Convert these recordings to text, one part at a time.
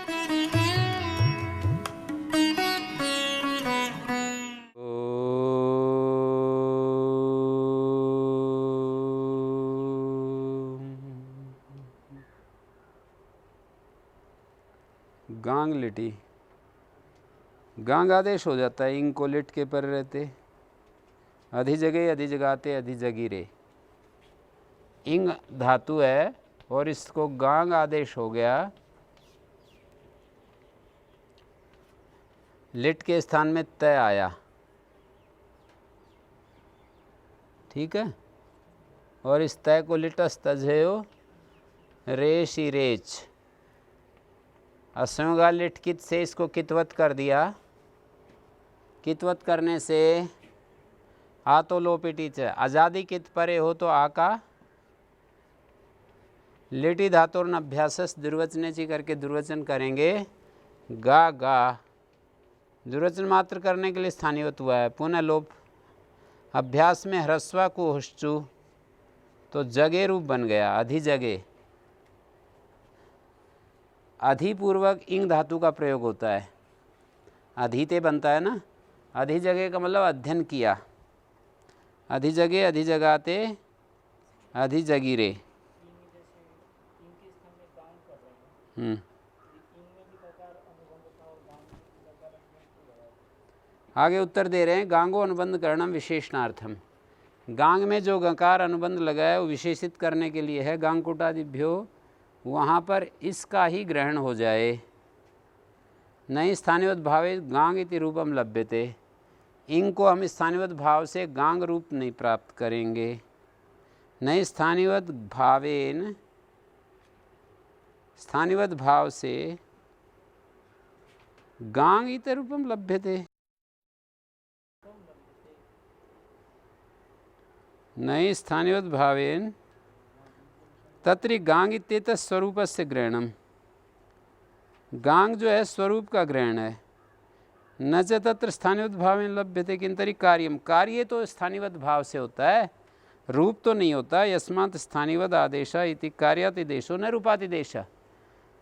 गांग लिटी, गांग आदेश हो जाता है इंग को लिट के पर रहते, अधि जगह अधि जगाते अधि जगीरे। इंग धातु है और इसको गांग आदेश हो गया, लिट के स्थान में तय आया, ठीक है। और इस तय को लिटस तजयो रेशी रेच, असंगा लिट कित से इसको कितवत कर दिया, कितवत करने से आ तो लोपिटी च, आज़ादी कित परे हो तो आ का लिटी धातुर अभ्यासस दुर्वचनेची करके दुर्वचन करेंगे, गा गा दुर्वचन मात्र करने के लिए स्थानीयत हुआ है। पुनः लोप अभ्यास में ह्रस्वा को हुश्चु तो जगे रूप बन गया, अधि जगे। अधिपूर्वक इंग धातु का प्रयोग होता है, अधिते बनता है ना, अधि जगह का मतलब अध्ययन किया, अधि जगह अधि जगाते अधि जगीरे। आगे उत्तर दे रहे हैं, गांगो अनुबंध करणम विशेषणार्थम। गांग में जो गकार अनुबंध लगाया वो विशेषित करने के लिए है। गांग कुटादिभ्यो, वहाँ पर इसका ही ग्रहण हो जाए। नई स्थानीयवत भावे गांग इति रूपम लभ्यते, इंग को हम स्थानीयवत भाव से गांग रूप नहीं प्राप्त करेंगे। नई स्थानीयवत भावेन, स्थानीयवत भाव से गांग इति रूपम लभ्यते, नई स्थानीयवत भावेन तत्रि गांग इत्येतत् स्वरूपस्य ग्रहणम। गांग जो है स्वरूप का ग्रहण है। न च तत्र स्थानीयवत भावेन लभ्यते किंतरि कार्यम, कार्य तो स्थानीयवत भाव से होता है, रूप तो नहीं होता। यस्मात् स्थानीयवत आदेश इति कार्यातिदेशो न रूपातिदेश।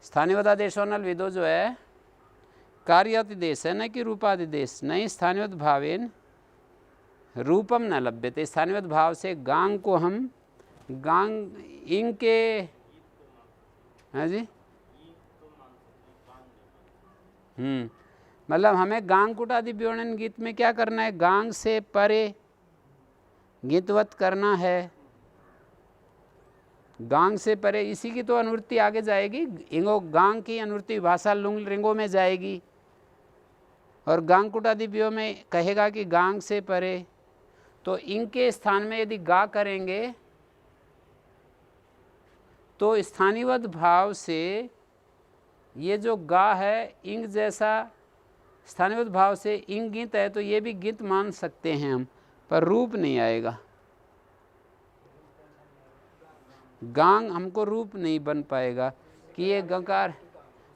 स्थानीयवत आदेशो नल विदो जो है कार्यातिदेश है, न कि रूपातिदेश। नहीं स्थानीयवत भावेन रूपम न लभ्यते, स्थानीयवत भाव से गांग को हम गांग इंग के, हाँ जी, मतलब हमें गांग कुटादि व्योणन गीत में क्या करना है, गांग से परे गीतवत करना है। गांग से परे, इसी की तो अनुवृत्ति आगे जाएगी। इंगो गांग की अनुवृत्ति भाषा लुंग लिंगों में जाएगी और गांग कुटादि व्यो में कहेगा कि गांग से परे। तो इंग के स्थान में यदि गा करेंगे तो स्थानीयवत भाव से ये जो गा है इंग जैसा, स्थानीयवत भाव से इंग गीत है तो ये भी गीत मान सकते हैं हम, पर रूप नहीं आएगा। गांग हमको रूप नहीं बन पाएगा कि ये गकार,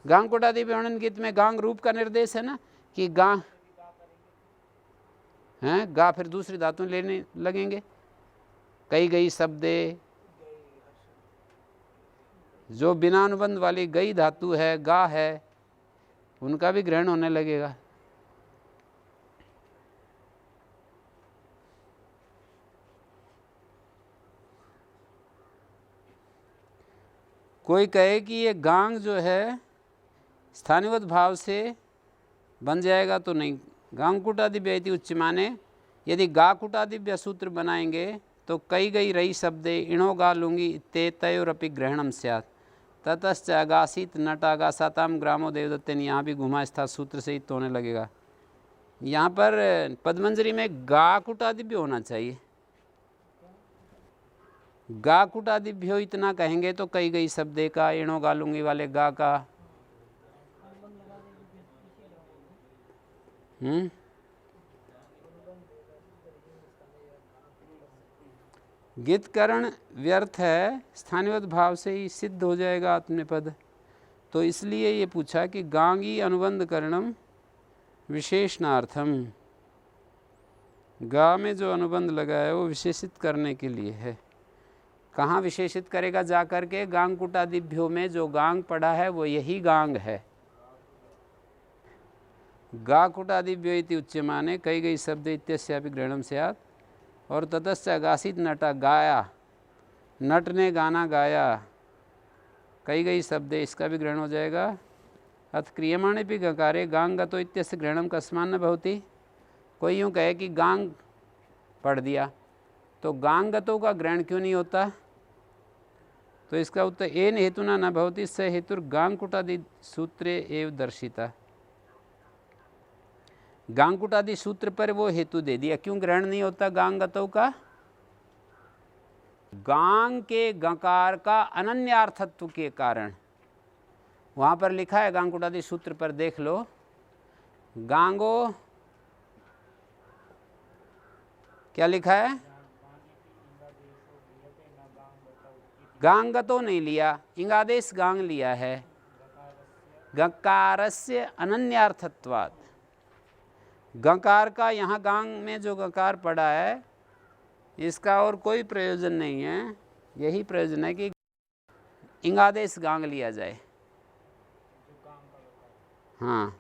गांग कुटादि व्योणन गीत में गांग रूप का निर्देश है ना, कि गांग हैं, गा फिर दूसरी धातु लेने लगेंगे। कई गई शब्दे, जो बिना अनुबंध वाली गई धातु है, गा है, उनका भी ग्रहण होने लगेगा। कोई कहे कि ये गांग जो है स्थानीयवत भाव से बन जाएगा तो नहीं। गांग कुटादिव्य इति उच्च माने, यदि गा कुटादिव्य सूत्र बनाएंगे तो कई गई रही शब्दे इणो गा लूंगी ते तयोरपि ग्रहणम स्यात् ततश्च अगासित नटागासाताम ग्रामो देवदत्तेन, यहाँ भी घुमा स्था सूत्र से ही तो होने लगेगा। यहाँ पर पद्मंजरी में गा कुटादिव्य होना चाहिए। गा कुटादिभ्यो इतना कहेंगे तो कई गई शब्दे का, इणो गा लूंगी वाले गा का, गीतकरण व्यर्थ है, स्थानीयवत भाव से ही सिद्ध हो जाएगा आत्मनेपद। तो इसलिए ये पूछा कि गांगी अनुबंध करणम विशेषणार्थम, गा में जो अनुबंध लगा है वो विशेषित करने के लिए है। कहाँ विशेषित करेगा जा कर के, गांग कुटादिभ्यो में जो गांग पड़ा है वो यही गांग है। गा कुटादिभ्यो इति उच्यमाने कई गई शब्द इत्यस्यापि ग्रहणम स्यात्। और ततश्च अगासित नटा गाया, नट ने गाना गाया, कई गई शब्द, इसका भी ग्रहण हो जाएगा। अथ क्रियमाणे भी गकारे गांग गतो इत्यस्य ग्रहणम कस्मान न भवति। कोई यूँ कहे कि गांग पढ़ दिया तो गांग गतो का ग्रहण क्यों नहीं होता? तो इसका उत्तर एन हेतुना न भवति स हेतुर गांग कुटादि सूत्रे एव दर्शिता। गांगकुटादि सूत्र पर वो हेतु दे दिया, क्यों ग्रहण नहीं होता गांग गतों का? गांग के गकार का अनन्यार्थत्व के कारण। वहां पर लिखा है गांगकुटादि सूत्र पर, देख लो। गांगो क्या लिखा है? गांग गतो नहीं लिया, इंगादेश गांग लिया है। गकारस्य अनन्यार्थत्वात्, गकार का यहाँ गांग में जो गकार पड़ा है इसका और कोई प्रयोजन नहीं है। यही प्रयोजन है कि इंगादेश गांग लिया जाए। हाँ,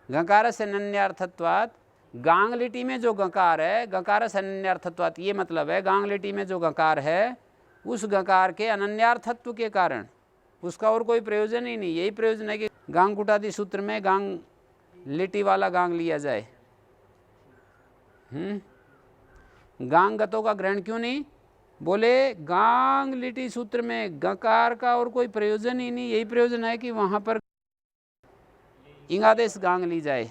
गकार से अनन्यार्थत्वात्, गांग लिटी में जो गकार है, गकार से अनन्यार्थत्वात्, ये मतलब है गांग लिटी में जो गकार है उस गकार के अनन्यार्थत्व के कारण, उसका और कोई प्रयोजन ही नहीं। यही प्रयोजन है कि गांग कुटादि सूत्र में गांग लिटी वाला गांग लिया जाए। गांग गतों का ग्रहण क्यों नहीं? बोले गांग लिटी सूत्र में गकार का और कोई प्रयोजन ही नहीं। यही प्रयोजन है कि वहां पर इंगादेश गांग ली जाए।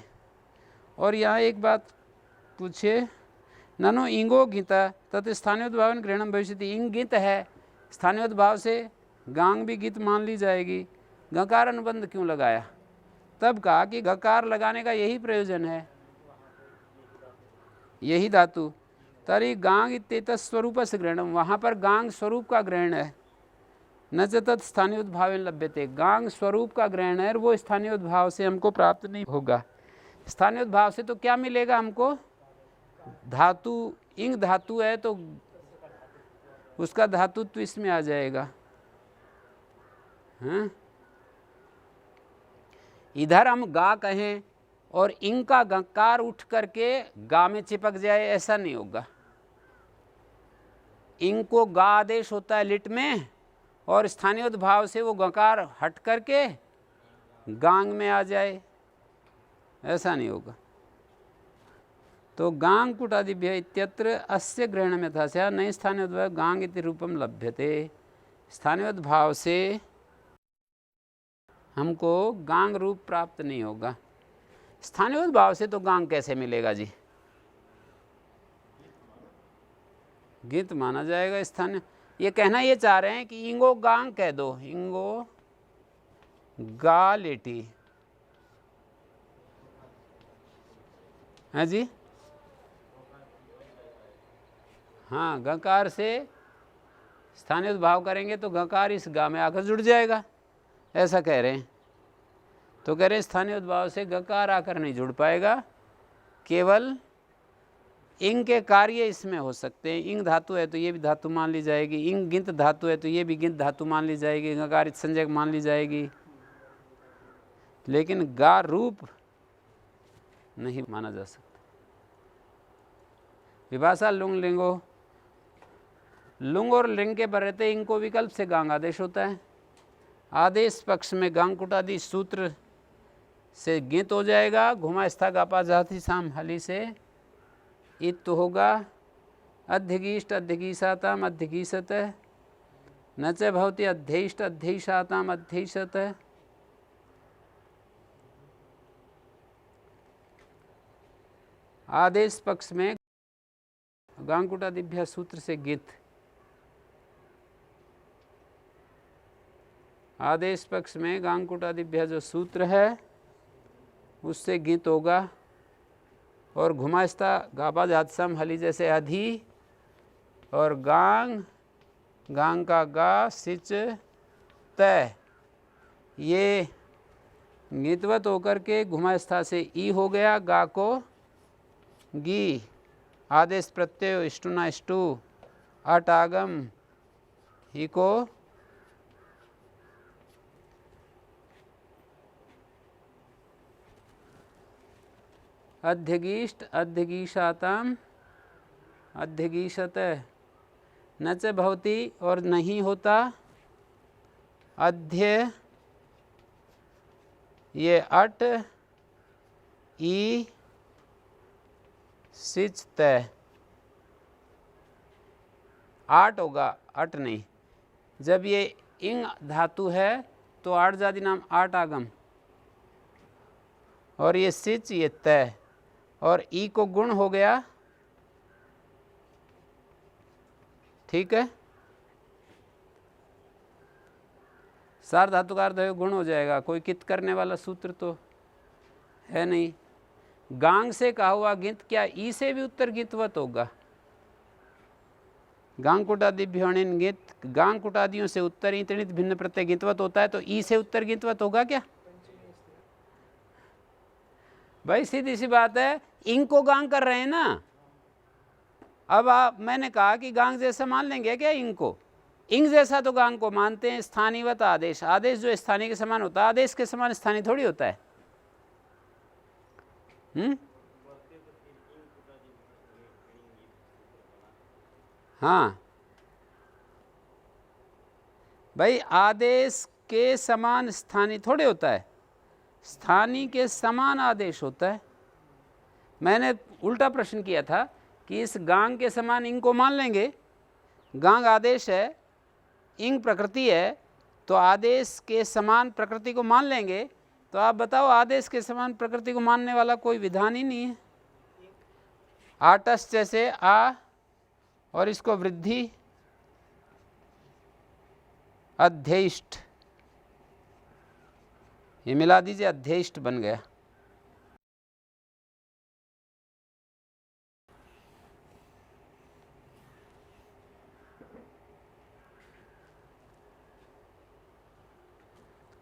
और यहाँ एक बात पूछे, ननो इंगो गीता तत् स्थानीयोद्भावन ग्रहणम भविष्यति। इंग गीत है, स्थानीयोद्भाव से गांग भी गीत मान ली जाएगी, गकार अनुबंध क्यों लगाया? तब कहा कि गकार लगाने का यही प्रयोजन है, यही धातु। तरी गांग इत्येतत् स्वरूप से ग्रहणम, वहाँ पर गांग स्वरूप का ग्रहण है। न च तत् स्थानीयोद्भावेन लभ्यते, गांग स्वरूप का ग्रहण है और वो स्थानीयोद्भाव से हमको प्राप्त नहीं होगा। स्थानीयोद्भाव से तो क्या मिलेगा हमको? धातु, इंग धातु है तो उसका धातुत्व इसमें आ जाएगा। हाँ? इधर हम गा कहें और इंग का गकार उठ करके गा में चिपक जाए, ऐसा नहीं होगा। इंग को गा आदेश होता है लिट में, और स्थानीयोद्भाव से वो गकार हट करके गांग में आ जाए, ऐसा नहीं होगा। तो गांग कुटादिभ्य इत्यत्र अस्य ग्रहण में था स्या नई स्थानीयोद्भाव गांग इति रूपम लभ्यते। स्थानीयोद्भाव से हमको गांग रूप प्राप्त नहीं होगा। स्थानीयोद्भाव से तो गांग कैसे मिलेगा जी? गीत माना जाएगा स्थानीय। ये कहना ये चाह रहे हैं कि इंगो गांग कह दो, इंगो गा लेटी है जी। हाँ, गकार से स्थानीयोद्भाव करेंगे तो गकार इस गा में आकर जुड़ जाएगा, ऐसा कह रहे हैं। तो कह रहे हैं स्थानीयोद्भाव से गकार आकर नहीं जुड़ पाएगा, केवल इंग के कार्य इसमें हो सकते हैं। इंग धातु है तो ये भी धातु मान ली जाएगी, इंग गिंत धातु है तो ये भी गिंत धातु मान ली जाएगी, गकार संज्ञक मान ली जाएगी, लेकिन गा रूप नहीं माना जा सकता। विभाषा लुंग लिंगो, लुंग और लिंग के पर रहते इंग को विकल्प से गांग आदेश होता है। आदेश पक्ष में गांग कुटादि सूत्र से गित हो जाएगा, घुमा स्था गापा जाति साम हली से इत होगा। अध्यगीष्ट अध्यगीषाताम अध्यगीषत, न च भवति अध्ययिष्ट अध्ययिषाताम अध्ययिषत। आदेश पक्ष में गांग कुटादिभ्य सूत्र से गित, आदेश पक्ष में गांग कुटादिभ्य जो सूत्र है उससे गित होगा। और घुमास्ता गापा जातसम हली जैसे अधि और गांग, गांग का गा सिच तय, ये गितवत होकर के घुमास्था से ई हो गया, गा को गी। आदेश प्रत्यय इष्टुना इष्टु, अट आगम ही को अध्यगीष्ट अध्यगीषाताम अध्यगीषत न च भवति और नहीं होता, अध्य ये अट ई सिच तय, आठ होगा अट नहीं। जब ये इंग धातु है तो आठ जाति नाम आठ आगम, और ये सिच ये तय, और ई को गुण हो गया, ठीक है। सार धातु का अर्थ गुण हो जाएगा, कोई कित करने वाला सूत्र तो है नहीं। गांग से कहा हुआ गिंत क्या ई से भी उत्तर गिंतवत होगा? गांग कुटादि भ्योणिन गित, गांग कुटादियों से उत्तर ईतणित भिन्न प्रत्यय गिंतवत होता है, तो ई से उत्तर गिंतवत होगा क्या? भाई सीधी सी बात है, इंग को गांग कर रहे हैं ना। अब मैंने कहा कि गांग जैसा मान लेंगे क्या इंग को? इंग जैसा तो गांग को मानते हैं। स्थानीयवत आदेश, आदेश जो स्थानीय के समान होता है, आदेश के समान स्थानीय थोड़ी होता है। हाँ भाई, आदेश के समान स्थानीय थोड़े होता है, स्थानीय के समान आदेश होता है। मैंने उल्टा प्रश्न किया था कि इस गांग के समान इंग को मान लेंगे, गांग आदेश है, इंग प्रकृति है, तो आदेश के समान प्रकृति को मान लेंगे। तो आप बताओ, आदेश के समान प्रकृति को मानने वाला कोई विधान ही नहीं है। आटस जैसे आ और इसको वृद्धि अध्येष्ट, ये मिला दीजिए, अध्येष्ट बन गया।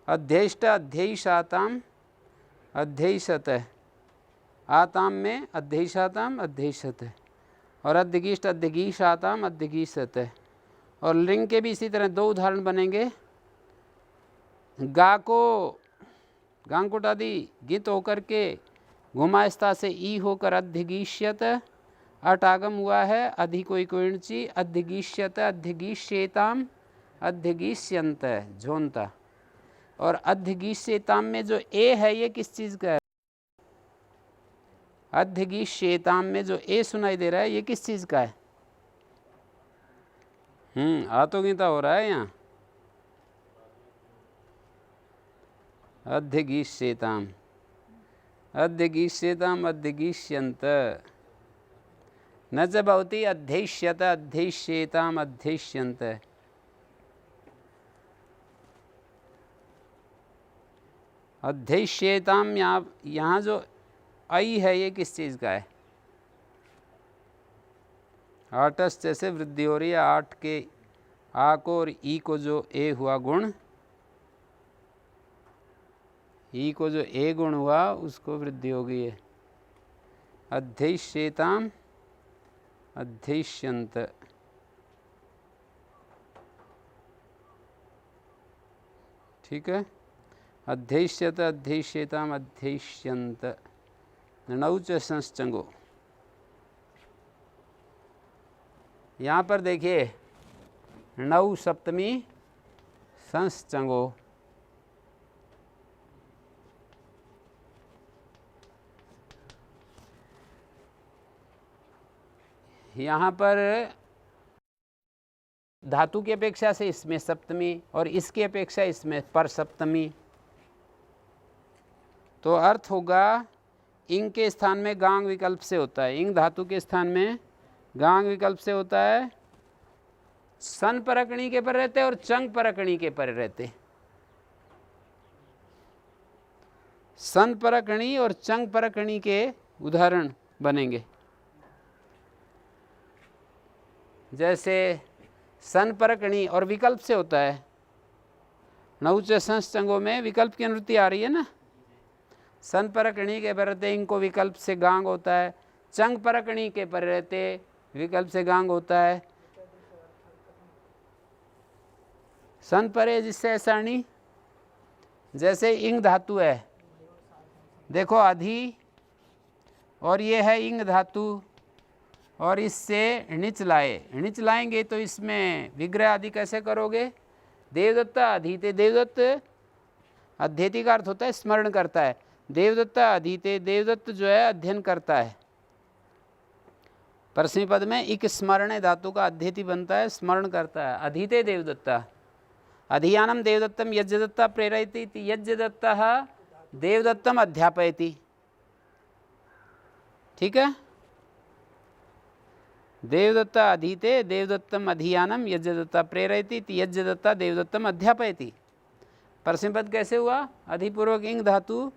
अध्येष्ट अध्ययिषाताम अध्ययिषत, आताम में अध्ययिषाताम अध्ययिषत, और अध्यगीष्ट अध्यगीषाताम अध्यगीषत। और लिंग के भी इसी तरह दो उदाहरण बनेंगे। गा को गांकुटादि गित होकर के घुमास्ता से ई होकर अध्यगीष्यत, अट आगम हुआ है, अधिको इकोणची अध्यगीष्यत अध्यगीष्येताम अध्यगीष्यंत झोंता। और अध्यगीष्येताम में जो ए है ये किस चीज़ का है? अध्यगीष्येताम में जो ए सुनाई दे रहा है ये किस चीज़ का है? आत्मगीता हो रहा है यहाँ। अध्यगीष्येताम अध्यगीष्येताम अध्यगीष्यन्त, न च भवति अध्येष्यत अध्येष्येताम अध्येष्यन्त। अध्येष्येताम यहाँ जो आई है ये किस चीज़ का है? आटस जैसे वृद्धि हो रही है, आठ के आ को और ई को जो ए हुआ गुण, ई को जो ए गुण हुआ उसको वृद्धि हो गई है। अध्येष्येताम अध्येष्यन्त, ठीक है। अध्येष्यत अध्येष्येताम अध्येष्यन्त, नौ च संश्चंगो। यहाँ पर देखिए, नौ सप्तमी संश्चंगो, यहाँ पर धातु की अपेक्षा से इसमें सप्तमी और इसकी अपेक्षा इसमें पर सप्तमी, तो अर्थ होगा इंग के स्थान में गांग विकल्प से होता है, इंग धातु के स्थान में गांग विकल्प से होता है। सन परकणी के पर रहते और चंग परकणी के पर रहते। सन परकणी और चंग परकणी के उदाहरण बनेंगे। जैसे सन परकणी और विकल्प से होता है, नौच संचंगों में विकल्प की अनुवृत्ति आ रही है ना। सन परकणी के पर रहते इंग को विकल्प से गांग होता है, चंग परकणी के पर रहते विकल्प से गांग होता है। सन परे जिससे सारणी, जैसे इंग धातु है, देखो अधि और ये है इंग धातु, और इससे णिच लाए, णिच लाएंगे तो इसमें विग्रह आदि कैसे करोगे? देवदत्ता अधीते, देवदत्त अध्येति का अर्थ होता है स्मरण करता है, देवदत्ता अधीते, देवदत्त जो है अध्ययन करता है। परस्मै पद में इक स्मरण धातु का अध्येति बनता है, स्मरण करता है। अधीते देवदत्ता, अधियानम देवदत्तम यज्ञदत्ता प्रेरयति, यज्ञदत्तः देवदत्तम अध्यापयति। ठीक है, देवदत्ता अधीते देवदत्तम अधियानम यज्ञदत्ता प्रेरयति, यज्ञदत्ता देवदत्तम अध्यापयति। परस्मै पद कैसे हुआ? अधिपूर्वक इंग धातु,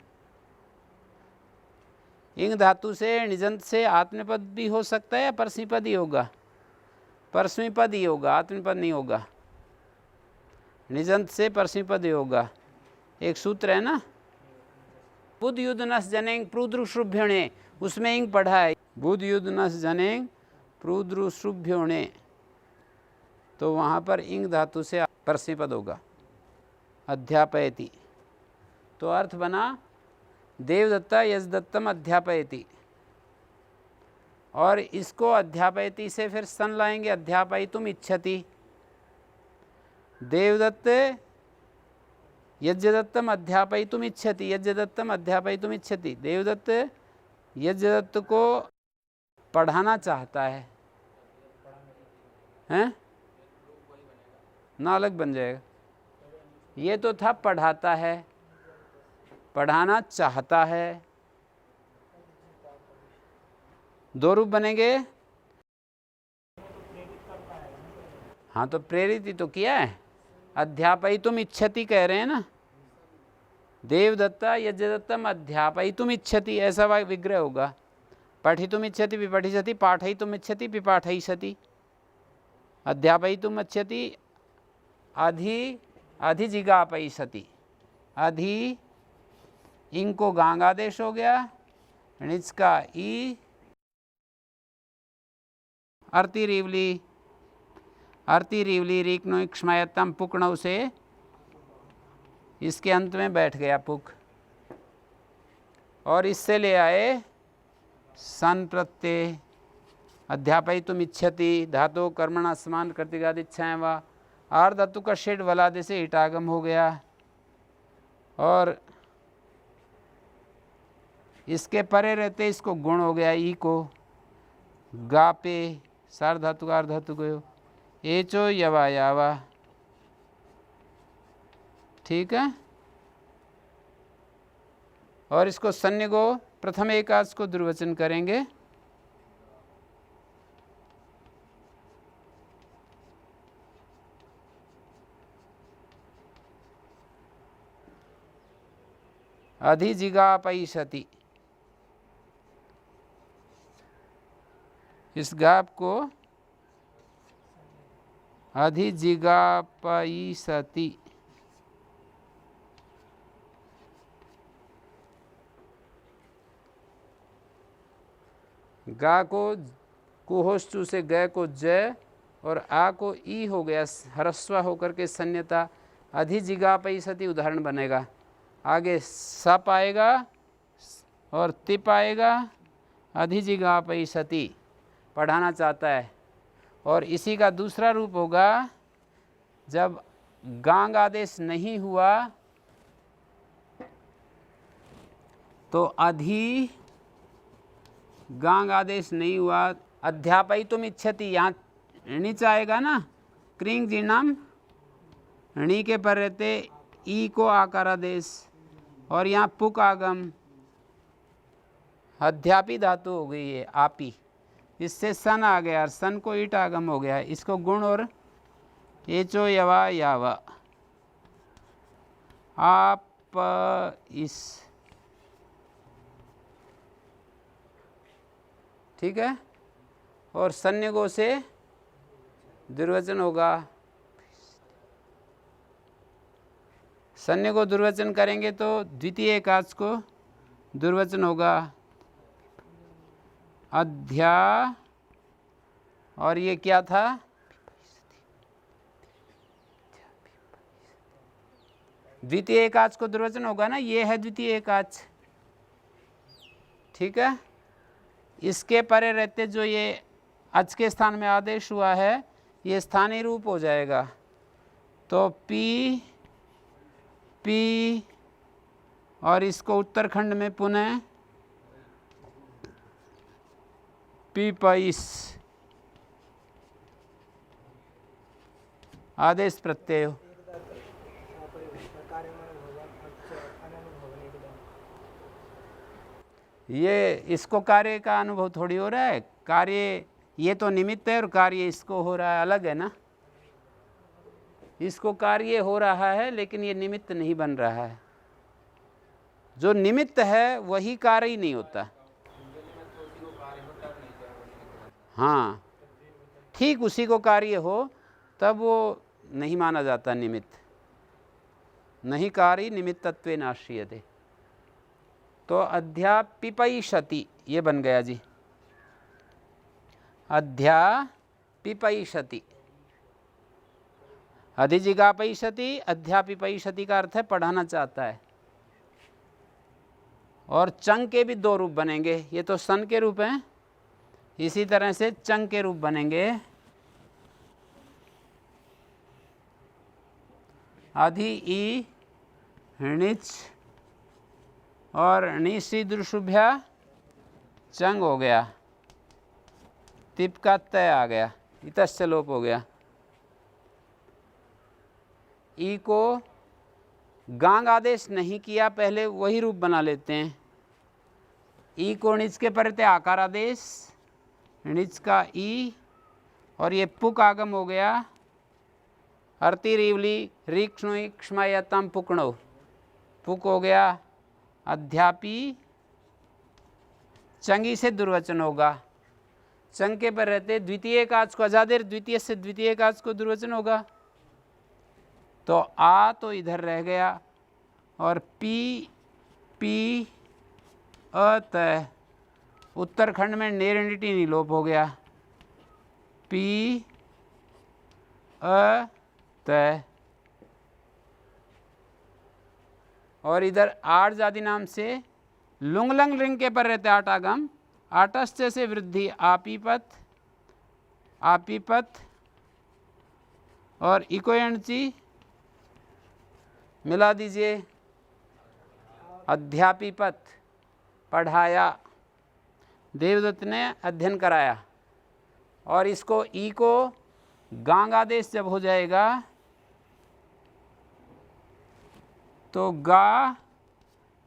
इंग धातु से निजंत से आत्मपद भी हो सकता है या परस्मै पद ही होगा? परस्मै पद ही होगा, आत्मपद नहीं होगा। निजंत से परस्मै पद ही होगा। एक सूत्र है ना, बुध युद्ध नस जनेंग प्रुद्रुशुभ्योणे, उसमें इंग पढ़ा है, बुध युद्ध नस जनेंग प्रुद्रुशुभ्योणे, तो वहाँ पर इंग धातु से परस्मै पद होगा, अध्यापयति। तो अर्थ बना देवदत्ता यजदत्तम अध्यापयति, और इसको अध्यापयति से फिर सन लाएंगे, अध्यापयितुम इच्छति। देवदत्त यज्ञदत्तम अध्यापयितुम इच्छति, यज्ञदत्तम अध्यापयितुम इच्छति। देवदत्त यज्ञदत्त को पढ़ाना चाहता है, हैं? ना अलग बन जाएगा, ये तो था पढ़ाता है, पढ़ाना चाहता है, दो रूप बनेंगे। हाँ तो प्रेरित ही तो किया है, अध्यापयितुम इच्छति कह रहे हैं ना, देवदत्ता यज्ञदत्तम अध्यापयितुम इच्छति, ऐसा विग्रह होगा। पठितुम इच्छति विपठिष्यति, पाठयितुम इच्छति विपाठयिष्यति, अध्यापयितुम इच्छति अधिजिगापयिष्यति। अधि इंग को गांग आदेश हो गया, णिच का ई, अर्ति रिवली, अर्ति रिवली रीक्नो इक्ष्मयतम पुकणव से इसके अंत में बैठ गया पुक, और इससे ले आए सन प्रत्यय। अध्यापयितुम इच्छति, धातु कर्मणा समान कर्तृगादि इच्छाएं वा, आर धातु का शेड वलादे से ईटागम हो गया, और इसके परे रहते इसको गुण हो गया, ई को गापे, सार धातु का अर्ध धातु को एचो यवा यावा। ठीक है, और इसको सन्य को प्रथम एकाच को दुर्वचन करेंगे। अधिजिगापयिष्यति, इस गाप को अधिजिगापयिष्यति। गा को कुहोष्टु से ग को ज, और आ को ई हो गया, ह्रस्व होकर के सन्यता, अधिजिगापयिष्यति उदाहरण बनेगा। आगे सप आएगा और तिप आएगा, अधिजिगापयिष्यति, पढ़ाना चाहता है। और इसी का दूसरा रूप होगा, जब गांग आदेश नहीं हुआ तो अधि गांग आदेश नहीं हुआ, अध्यापयितुम इच्छति, यहाँ णिच आएगा ना, क्रिंग जीर्णम, णी के पर रहते ई को आकार आदेश, और यहाँ पुक आगम, अध्यापी धातु हो गई है आपी, इससे सन आ गया, और सन को ईट आगम हो गया, इसको गुण और एचो यवा यावा, आप इस। ठीक है, और सन्निगो से दुर्वचन होगा, सन्य को दुर्वचन करेंगे तो द्वितीय एकाच को दुर्वचन होगा, अध्या, और ये क्या था, द्वितीय एकाच को दुर्वचन होगा ना, ये है द्वितीय एकाच। ठीक है, इसके परे रहते जो ये अच के स्थान में आदेश हुआ है ये स्थानीय रूप हो जाएगा। तो पी पी और इसको उत्तरखंड में पुनः पी पैस आदेश प्रत्यय। ये इसको कार्य का अनुभव थोड़ी हो रहा है, कार्य ये तो निमित्त है और कार्य इसको हो रहा है, अलग है ना। इसको कार्य हो रहा है लेकिन ये निमित्त नहीं बन रहा है। जो निमित्त है वही कार्य ही नहीं होता। हाँ, ठीक उसी को कार्य हो तब वो नहीं माना जाता निमित्त। नहीं कार्य निमित्तत्वेन आश्रियते। तो अध्यापिपैषति ये बन गया जी, अध्यापिपैषति। अधिजिगापैषति, अध्यापिपैषति का अर्थ है पढ़ाना चाहता है। और चंग के भी दो रूप बनेंगे, ये तो सन के रूप हैं, इसी तरह से चंग के रूप बनेंगे। अधि ई णिच और णिसी दृशुभ्या चंग हो गया, तिप का तय आ गया, इतस्य लोप हो गया। ई को गांग आदेश नहीं किया, पहले वही रूप बना लेते हैं। ई को णिच के परते आकार आदेश, णिच का ई, और ये पुक आगम हो गया, अर्ति रीवली रीक्ष्णु क्षमायतम पुकणो, पुक हो गया। अध्यापी चंगी से दुर्वचन होगा, चंग के पर रहते द्वितीय काज को अजादेर, द्वितीय से द्वितीय काज को दुर्वचन होगा। तो आ तो इधर रह गया और पी पी अतः उत्तरखंड में नेरणिटी निलोप हो गया, पी अतः। और इधर आर्ज आदि नाम से लुंगलंग लिंग के पर रहते आटागम, आटस्य से वृद्धि आपीपत, आपीपत और इकोयणची मिला दीजिए, अध्यापीपत पढ़ाया, देवदत्त ने अध्ययन कराया। और इसको ई को गांग आदेश जब हो जाएगा तो गा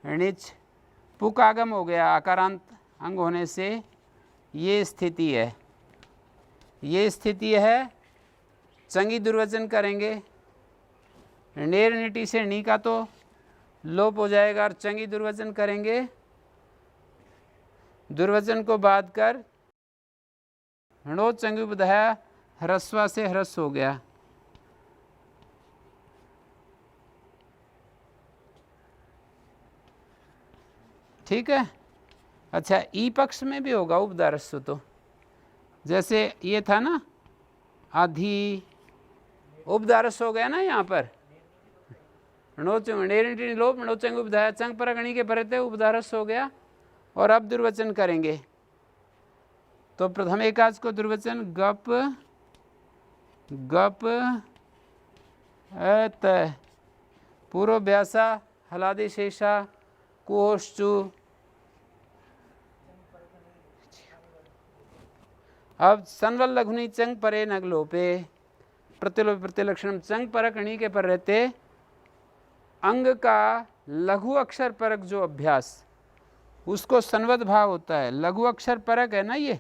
णिच पुक आगम हो गया, आकारांत अंग होने से ये स्थिति है, ये स्थिति है। चंगी दुर्वचन करेंगे, नेर निटी से नी का तो लोप हो जाएगा और चंगी दुर्वचन करेंगे, दुर्वचन को बाध कर णो चंगी बधाया, ह्रस्वा से ह्रस्व हो गया। ठीक है। अच्छा, ई पक्ष में भी होगा उपदारस्व, तो जैसे ये था ना आधी उपदारस्व हो गया ना यहाँ पर, लोप णो चंग उपधाया, चंग पर गणी के परते उपदारस्व हो गया। और अब दुर्वचन करेंगे तो प्रथम एकाज को दुर्वचन गप गप अत, पूर्वभ्यासा हलादि शेषा कुहोश्चु। अब सनवल लघुनी चंग परे नग लोपे, प्रतिलोप प्रतिलक्षण चंग परक णी के पर रहते अंग का लघु अक्षर परक जो अभ्यास, उसको संवद भाव होता है। लघु अक्षर परक है ना, ये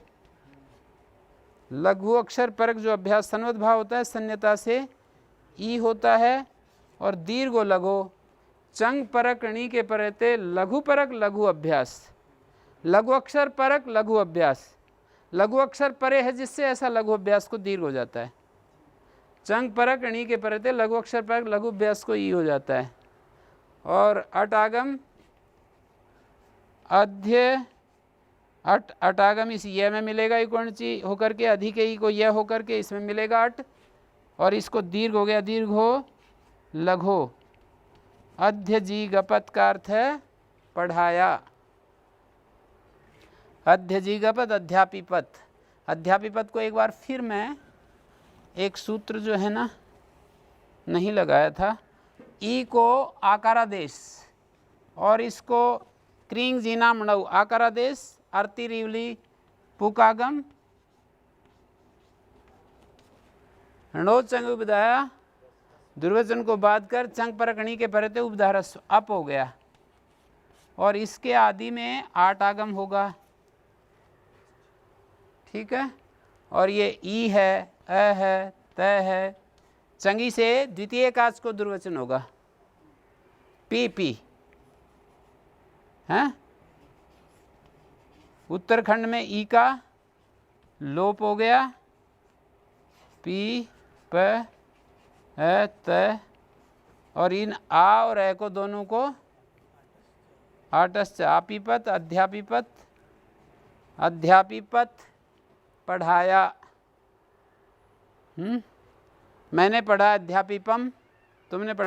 लघु अक्षर परक जो अभ्यास संवद भाव होता है, संयता से ई होता है और दीर्घो लघो, चंग परक णी के पर रहते लघु परक लघु अभ्यास, लघु अक्षर परक लघु अभ्यास, लघु अक्षर परे है जिससे ऐसा लघु अभ्यास को दीर्घ हो जाता है। चंग परक णी के पर रहते लघु अक्षर परक लघु अभ्यास को ई हो जाता है। और अटागम अध्य अट, अटागम इस ये में मिलेगा इकोणची होकर के, अधिक ई को यह होकर के इसमें मिलेगा अट, और इसको दीर्घ हो गया, दीर्घ हो लघो। अध्य जी गपत का अर्थ है पढ़ाया। अध्यजीगपद अध्यापीपत। अध्यापीपत को एक बार फिर मैं एक सूत्र जो है ना नहीं लगाया था, ई को आकारादेश और इसको क्रींग जीना मणव आकारादेश अर्ति रिवली पुकागम रणो चंग उपदाया दुर्वचन को बात कर चंग परकणी के परते उपधारस अप हो गया और इसके आदि में 8 आगम होगा, ठीक है। और ये ई है, अ है, त है, चंगी से द्वितीय काच को दुर्वचन होगा पी पी है। उत्तरखंड में ई का लोप हो गया, पी प त, और इन आ और ए को दोनों को आटस्थ आपीपत अध्यापीपत अध्यापीपत पढ़ाया। मैंने पढ़ा अध्यापीपम, तुमने पढ़ा